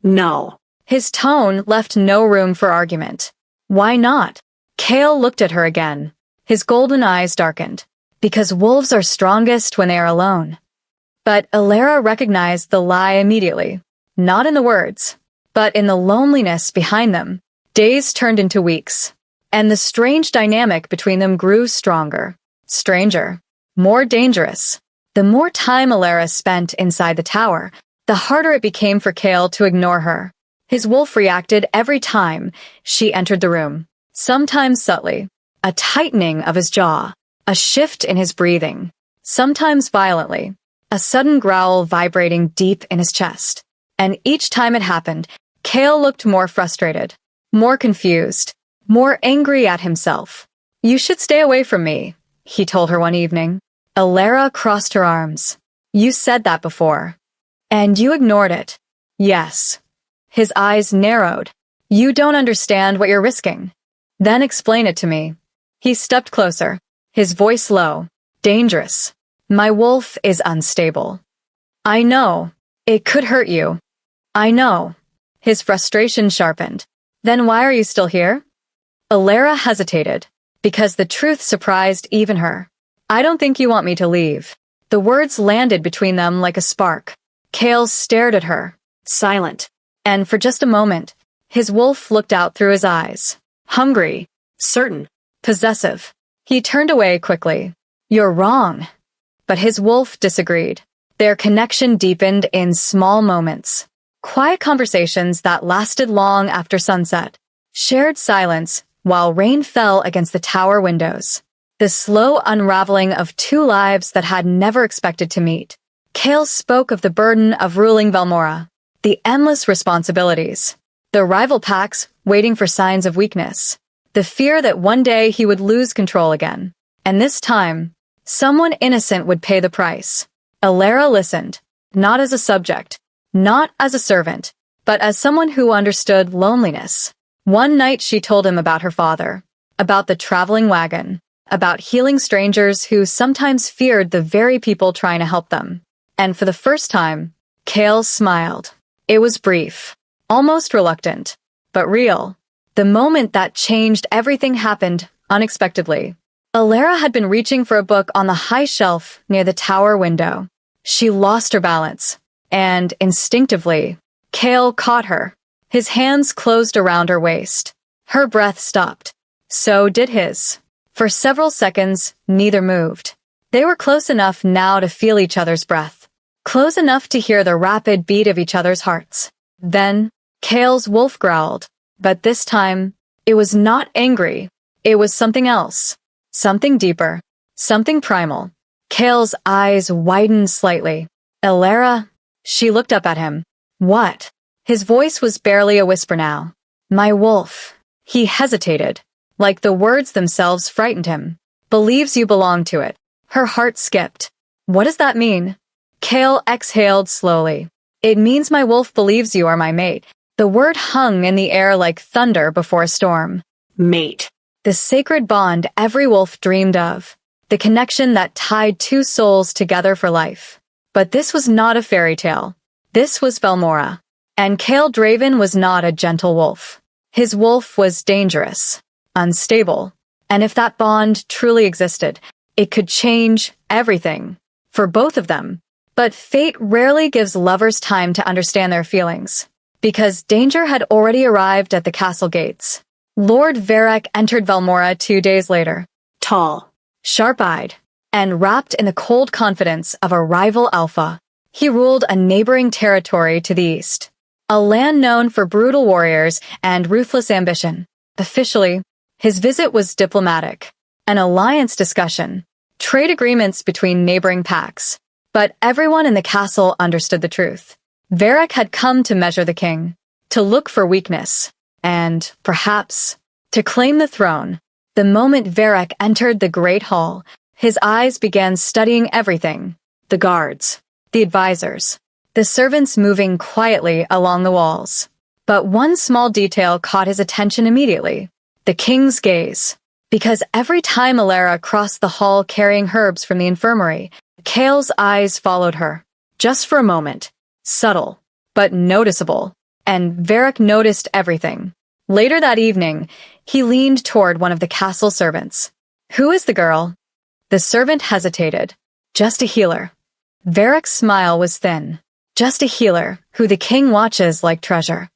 "No." His tone left no room for argument. "Why not?" Kale looked at her again. His golden eyes darkened. "Because wolves are strongest when they are alone." But Alara recognized the lie immediately. Not in the words, but in the loneliness behind them. Days turned into weeks, and the strange dynamic between them grew stronger, stranger, more dangerous. The more time Alara spent inside the tower, the harder it became for Kale to ignore her. His wolf reacted every time she entered the room, sometimes subtly, a tightening of his jaw, a shift in his breathing, sometimes violently, a sudden growl vibrating deep in his chest. And each time it happened, Kale looked more frustrated, more confused, more angry at himself. "You should stay away from me," he told her one evening. Alara crossed her arms. "You said that before. And you ignored it." "Yes." His eyes narrowed. "You don't understand what you're risking." "Then explain it to me." He stepped closer, his voice low, dangerous. "My wolf is unstable." "I know. It could hurt you." "I know." His frustration sharpened. "Then why are you still here?" Alara hesitated, because the truth surprised even her. "I don't think you want me to leave." The words landed between them like a spark. Kale stared at her, silent. And for just a moment, his wolf looked out through his eyes. Hungry, certain, possessive. He turned away quickly. "You're wrong." But his wolf disagreed. Their connection deepened in small moments. Quiet conversations that lasted long after sunset. Shared silence while rain fell against the tower windows. The slow unraveling of two lives that had never expected to meet. Kale spoke of the burden of ruling Valmora, the endless responsibilities, the rival packs waiting for signs of weakness, the fear that one day he would lose control again. And this time, someone innocent would pay the price. Alara listened, not as a subject, not as a servant, but as someone who understood loneliness. One night she told him about her father, about the traveling wagon, about healing strangers who sometimes feared the very people trying to help them. And for the first time, Kale smiled. It was brief, almost reluctant, but real. The moment that changed everything happened unexpectedly. Alara had been reaching for a book on the high shelf near the tower window. She lost her balance, and instinctively, Kale caught her. His hands closed around her waist. Her breath stopped. So did his. For several seconds, neither moved. They were close enough now to feel each other's breath, close enough to hear the rapid beat of each other's hearts. Then, Kale's wolf growled, but this time, it was not angry. It was something else. Something deeper. Something primal. Kale's eyes widened slightly. Alara? She looked up at him. What? His voice was barely a whisper now. My wolf. He hesitated, like the words themselves frightened him. Believes you belong to it. Her heart skipped. What does that mean? Kale exhaled slowly. It means my wolf believes you are my mate. The word hung in the air like thunder before a storm. Mate. The sacred bond every wolf dreamed of. The connection that tied two souls together for life. But this was not a fairy tale. This was Velmora. And Kale Draven was not a gentle wolf. His wolf was dangerous, unstable, and if that bond truly existed, it could change everything for both of them. But fate rarely gives lovers time to understand their feelings, because danger had already arrived at the castle gates. Lord Varek entered Velmora 2 days later, tall, sharp-eyed, and wrapped in the cold confidence of a rival alpha. He ruled a neighboring territory to the east, a land known for brutal warriors and ruthless ambition. Officially, his visit was diplomatic, an alliance discussion, trade agreements between neighboring pacts. But everyone in the castle understood the truth. Varek had come to measure the king, to look for weakness, and, perhaps, to claim the throne. The moment Varek entered the great hall, his eyes began studying everything. The guards, the advisors, the servants moving quietly along the walls. But one small detail caught his attention immediately. The king's gaze. Because every time Alara crossed the hall carrying herbs from the infirmary, Kale's eyes followed her. Just for a moment. Subtle, but noticeable. And Varek noticed everything. Later that evening, he leaned toward one of the castle servants. Who is the girl? The servant hesitated. Just a healer. Varek's smile was thin. Just a healer, who the king watches like treasure.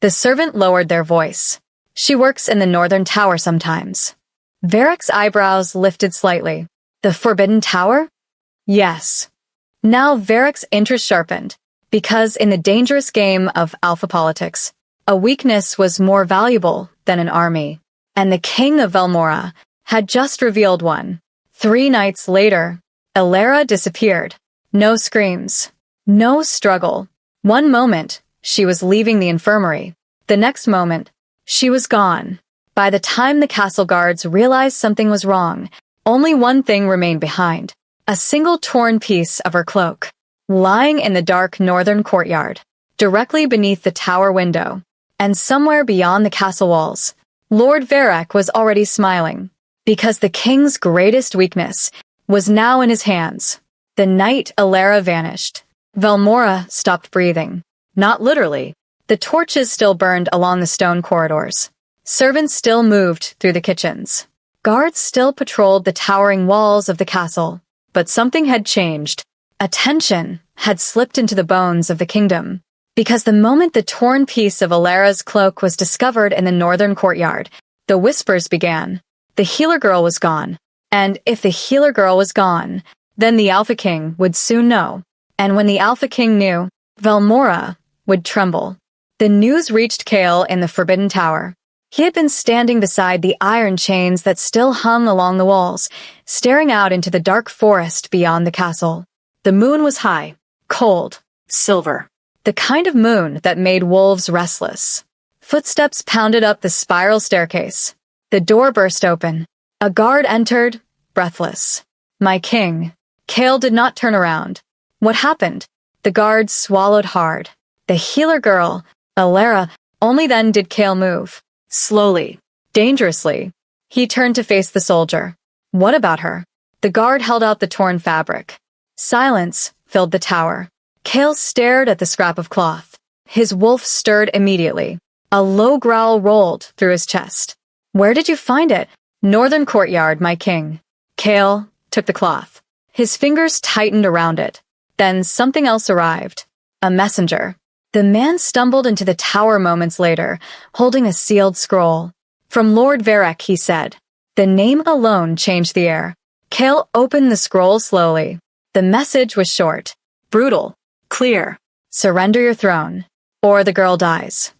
The servant lowered their voice. She works in the northern tower sometimes. Varek's eyebrows lifted slightly. The Forbidden Tower? Yes. Now Varek's interest sharpened, because in the dangerous game of alpha politics, a weakness was more valuable than an army. And the king of Velmora had just revealed one. 3 nights later, Alara disappeared. No screams. No struggle. One moment, she was leaving the infirmary. The next moment, she was gone. By the time the castle guards realized something was wrong, only one thing remained behind. A single torn piece of her cloak, lying in the dark northern courtyard, directly beneath the tower window. And somewhere beyond the castle walls, Lord Varek was already smiling, because the king's greatest weakness was now in his hands. The night Alara vanished, Velmora stopped breathing. Not literally. The torches still burned along the stone corridors. Servants still moved through the kitchens. Guards still patrolled the towering walls of the castle. But something had changed. A tension had slipped into the bones of the kingdom. Because the moment the torn piece of Alara's cloak was discovered in the northern courtyard, the whispers began. The healer girl was gone. And if the healer girl was gone, then the Alpha King would soon know. And when the Alpha King knew, Velmora would tremble. The news reached Kale in the Forbidden Tower. He had been standing beside the iron chains that still hung along the walls, staring out into the dark forest beyond the castle. The moon was high, cold, silver. The kind of moon that made wolves restless. Footsteps pounded up the spiral staircase. The door burst open. A guard entered, breathless. My king. Kale did not turn around. What happened? The guard swallowed hard. The healer girl, Alara, only then did Kale move. Slowly. Dangerously. He turned to face the soldier. What about her? The guard held out the torn fabric. Silence filled the tower. Kale stared at the scrap of cloth. His wolf stirred immediately. A low growl rolled through his chest. Where did you find it? Northern courtyard, my king. Kale took the cloth. His fingers tightened around it. Then something else arrived. A messenger. The man stumbled into the tower moments later, holding a sealed scroll. From Lord Varek, he said. The name alone changed the air. Kale opened the scroll slowly. The message was short, brutal, clear. Surrender your throne, or the girl dies.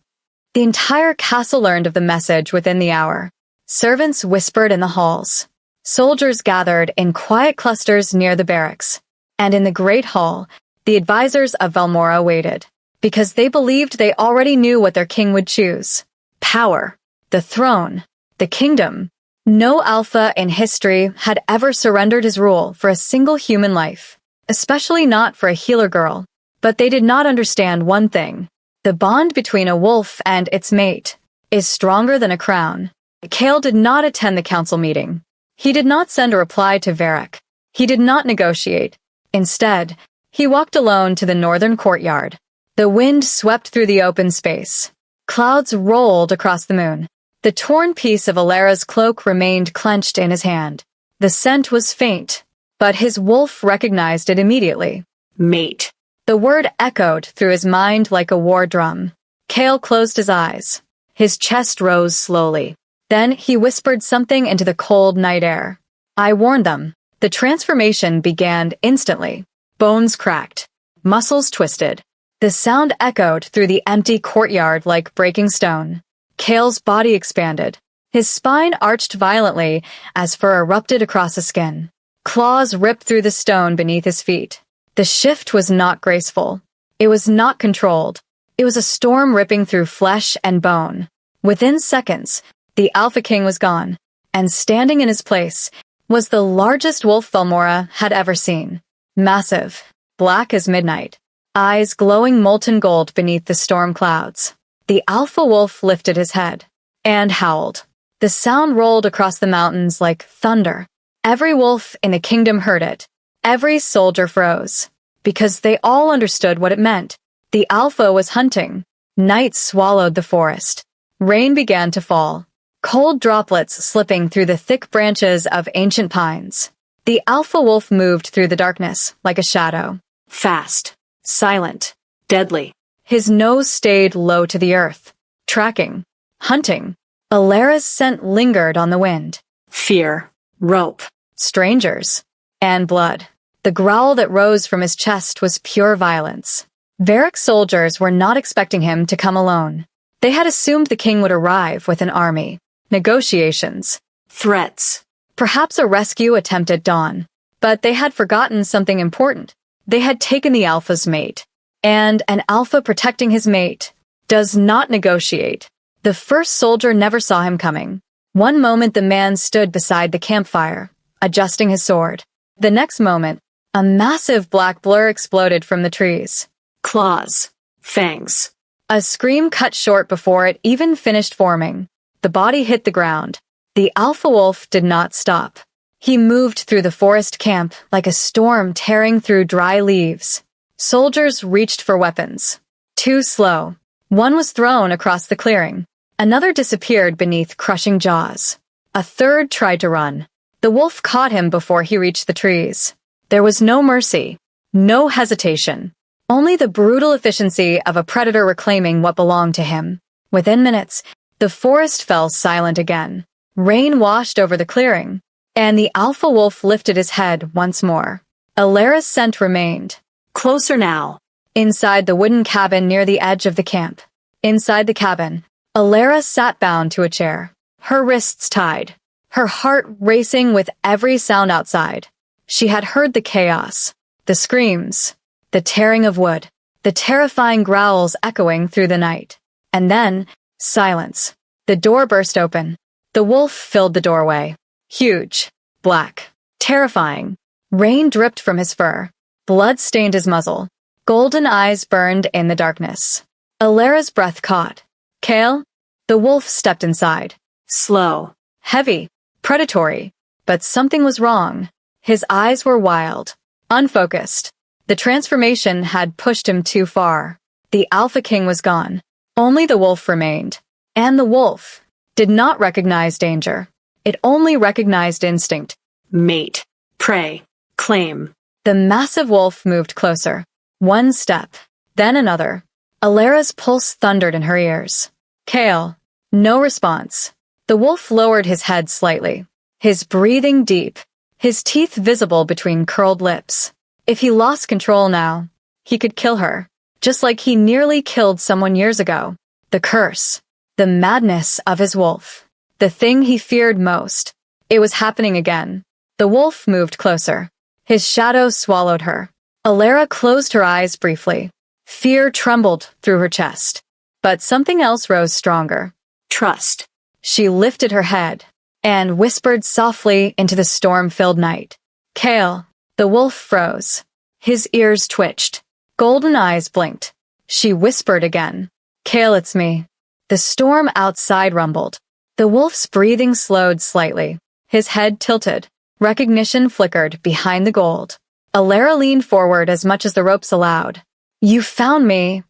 The entire castle learned of the message within the hour. Servants whispered in the halls. Soldiers gathered in quiet clusters near the barracks. And in the great hall, the advisors of Valmora waited, because they believed they already knew what their king would choose. Power, the throne, the kingdom. No alpha in history had ever surrendered his rule for a single human life, especially not for a healer girl. But they did not understand one thing. The bond between a wolf and its mate is stronger than a crown. Kale did not attend the council meeting. He did not send a reply to Varek. He did not negotiate. Instead, he walked alone to the northern courtyard. The wind swept through the open space. Clouds rolled across the moon. The torn piece of Alara's cloak remained clenched in his hand. The scent was faint, but his wolf recognized it immediately. Mate. The word echoed through his mind like a war drum. Kale closed his eyes. His chest rose slowly. Then he whispered something into the cold night air. I warned them. The transformation began instantly. Bones cracked. Muscles twisted. The sound echoed through the empty courtyard like breaking stone. Kale's body expanded. His spine arched violently as fur erupted across his skin. Claws ripped through the stone beneath his feet. The shift was not graceful. It was not controlled. It was a storm ripping through flesh and bone. Within seconds, the Alpha King was gone, and standing in his place was the largest wolf Valmora had ever seen. Massive, black as midnight, eyes glowing molten gold beneath the storm clouds. The alpha wolf lifted his head and howled. The sound rolled across the mountains like thunder. Every wolf in the kingdom heard it. Every soldier froze, because they all understood what it meant. The alpha was hunting. Night swallowed the forest. Rain began to fall, cold droplets slipping through the thick branches of ancient pines. The alpha wolf moved through the darkness like a shadow. Fast, silent, deadly. His nose stayed low to the earth. Tracking, hunting. Alara's scent lingered on the wind. Fear, rope, strangers, and blood. The growl that rose from his chest was pure violence. Varek's soldiers were not expecting him to come alone. They had assumed the king would arrive with an army. Negotiations. Threats. Perhaps a rescue attempt at dawn. But they had forgotten something important. They had taken the alpha's mate. And an alpha protecting his mate does not negotiate. The first soldier never saw him coming. One moment the man stood beside the campfire, adjusting his sword. The next moment, a massive black blur exploded from the trees. Claws. Fangs. A scream cut short before it even finished forming. The body hit the ground. The alpha wolf did not stop. He moved through the forest camp like a storm tearing through dry leaves. Soldiers reached for weapons. Too slow. One was thrown across the clearing. Another disappeared beneath crushing jaws. A third tried to run. The wolf caught him before he reached the trees. There was no mercy, no hesitation, only the brutal efficiency of a predator reclaiming what belonged to him. Within minutes, the forest fell silent again. Rain washed over the clearing, and the alpha wolf lifted his head once more. Alara's scent remained. Closer now. Inside the wooden cabin near the edge of the camp. Inside the cabin, Alara sat bound to a chair, her wrists tied, her heart racing with every sound outside. She had heard the chaos, the screams, the tearing of wood, the terrifying growls echoing through the night. And then, silence. The door burst open. The wolf filled the doorway. Huge, black, terrifying. Rain dripped from his fur. Blood stained his muzzle. Golden eyes burned in the darkness. Alara's breath caught. Kale? The wolf stepped inside. Slow, heavy, predatory. But something was wrong. His eyes were wild, unfocused. The transformation had pushed him too far. The Alpha King was gone. Only the wolf remained. And the wolf did not recognize danger. It only recognized instinct. Mate, prey, claim. The massive wolf moved closer. One step, then another. Alara's pulse thundered in her ears. Kale. No response. The wolf lowered his head slightly, his breathing deep, his teeth visible between curled lips. If he lost control now, he could kill her, just like he nearly killed someone years ago. The curse, the madness of his wolf, the thing he feared most. It was happening again. The wolf moved closer. His shadow swallowed her. Alara closed her eyes briefly. Fear trembled through her chest. But something else rose stronger. Trust. She lifted her head and whispered softly into the storm-filled night. Kale. The wolf froze. His ears twitched. Golden eyes blinked. She whispered again. Kale, it's me. The storm outside rumbled. The wolf's breathing slowed slightly. His head tilted. Recognition flickered behind the gold. Alara leaned forward as much as the ropes allowed. You found me.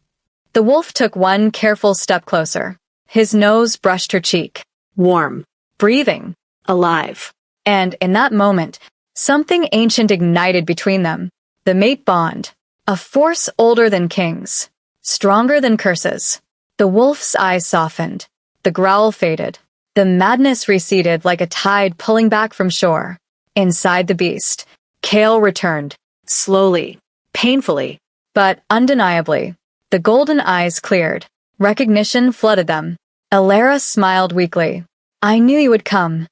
The wolf took one careful step closer. His nose brushed her cheek. Warm. Breathing. Alive. And in that moment, something ancient ignited between them. The mate bond. A force older than kings. Stronger than curses. The wolf's eyes softened. The growl faded. The madness receded like a tide pulling back from shore. Inside the beast, Kale returned. Slowly. Painfully. But undeniably. The golden eyes cleared. Recognition flooded them. Alara smiled weakly. I knew you would come.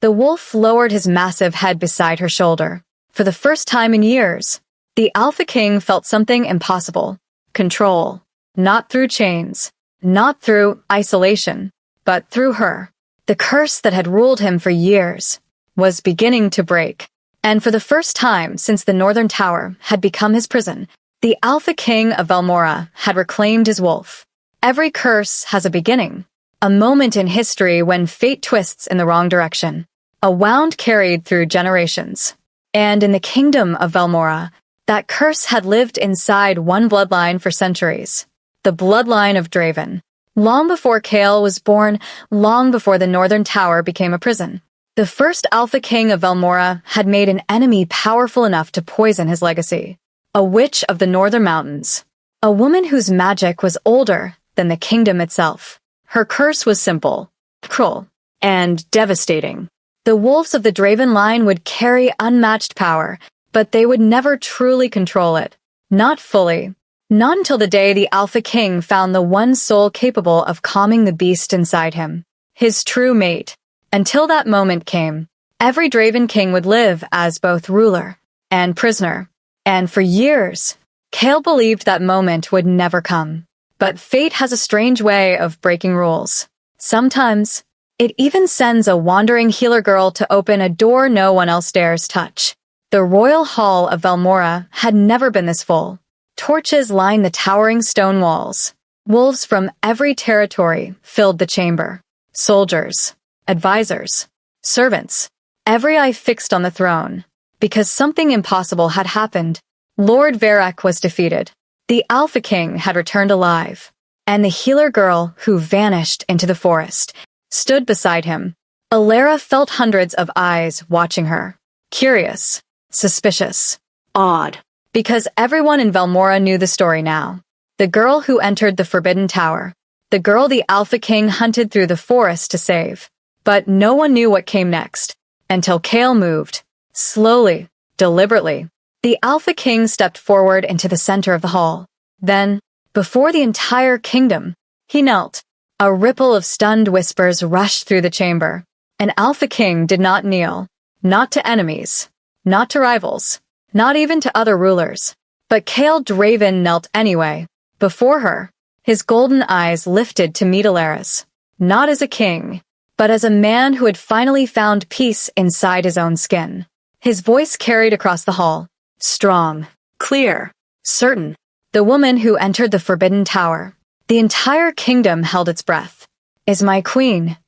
The wolf lowered his massive head beside her shoulder. For the first time in years, the Alpha King felt something impossible. Control. Not through chains. Not through isolation. But through her. The curse that had ruled him for years was beginning to break. And for the first time since the Northern Tower had become his prison, the Alpha King of Velmora had reclaimed his wolf. Every curse has a beginning. A moment in history when fate twists in the wrong direction. A wound carried through generations. And in the kingdom of Velmora, that curse had lived inside one bloodline for centuries. The bloodline of Draven. Long before Kale was born, long before the Northern Tower became a prison. The first Alpha King of Velmora had made an enemy powerful enough to poison his legacy. A witch of the Northern Mountains. A woman whose magic was older than the kingdom itself. Her curse was simple, cruel, and devastating. The wolves of the Draven line would carry unmatched power, but they would never truly control it. Not fully. Not until the day the Alpha King found the one soul capable of calming the beast inside him. His true mate. Until that moment came, every Draven King would live as both ruler and prisoner. And for years, Kale believed that moment would never come. But fate has a strange way of breaking rules. Sometimes, it even sends a wandering healer girl to open a door no one else dares touch. The royal hall of Velmora had never been this full. Torches lined the towering stone walls. Wolves from every territory filled the chamber. Soldiers, advisors, servants, every eye fixed on the throne. Because something impossible had happened. Lord Varek was defeated. The Alpha King had returned alive, and the healer girl who vanished into the forest stood beside him. Alara felt hundreds of eyes watching her. Curious, suspicious, awed, because everyone in Velmora knew the story now. The girl who entered the Forbidden Tower. The girl the Alpha King hunted through the forest to save. But no one knew what came next, until Kale moved. Slowly, deliberately. The Alpha King stepped forward into the center of the hall. Then, before the entire kingdom, he knelt. A ripple of stunned whispers rushed through the chamber. An Alpha King did not kneel. Not to enemies. Not to rivals. Not even to other rulers. But Kale Draven knelt anyway. Before her, his golden eyes lifted to meet Alara's. Not as a king, but as a man who had finally found peace inside his own skin. His voice carried across the hall. Strong, clear, certain. The woman who entered the Forbidden Tower. The entire kingdom held its breath. "Is my queen?"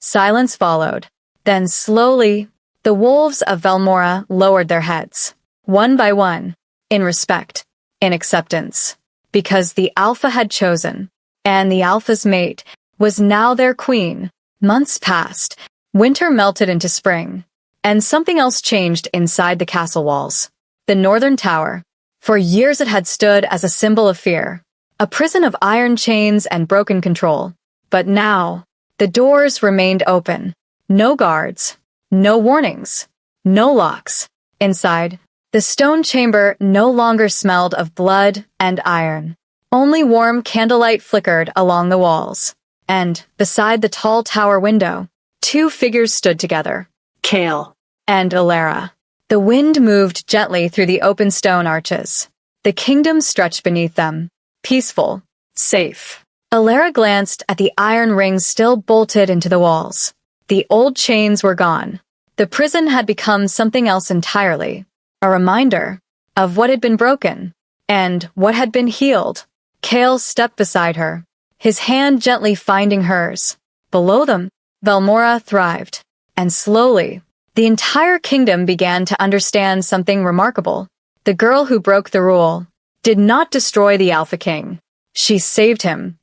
Silence followed. Then slowly, the wolves of Velmora lowered their heads, one by one, in respect, in acceptance, because the alpha had chosen, and the alpha's mate was now their queen. Months passed, winter melted into spring, and something else changed inside the castle walls. The northern tower. For years it had stood as a symbol of fear, a prison of iron chains and broken control. But now, the doors remained open. No guards, no warnings, no locks. Inside, the stone chamber no longer smelled of blood and iron. Only warm candlelight flickered along the walls. And, beside the tall tower window, two figures stood together. Kale And Alara. The wind moved gently through the open stone arches. The kingdom stretched beneath them, peaceful, safe. Alara glanced at the iron rings still bolted into the walls. The old chains were gone. The prison had become something else entirely. A reminder of what had been broken and what had been healed. Kale stepped beside her, his hand gently finding hers. Below them, Velmora thrived. And slowly, the entire kingdom began to understand something remarkable. The girl who broke the rule did not destroy the Alpha King. She saved him.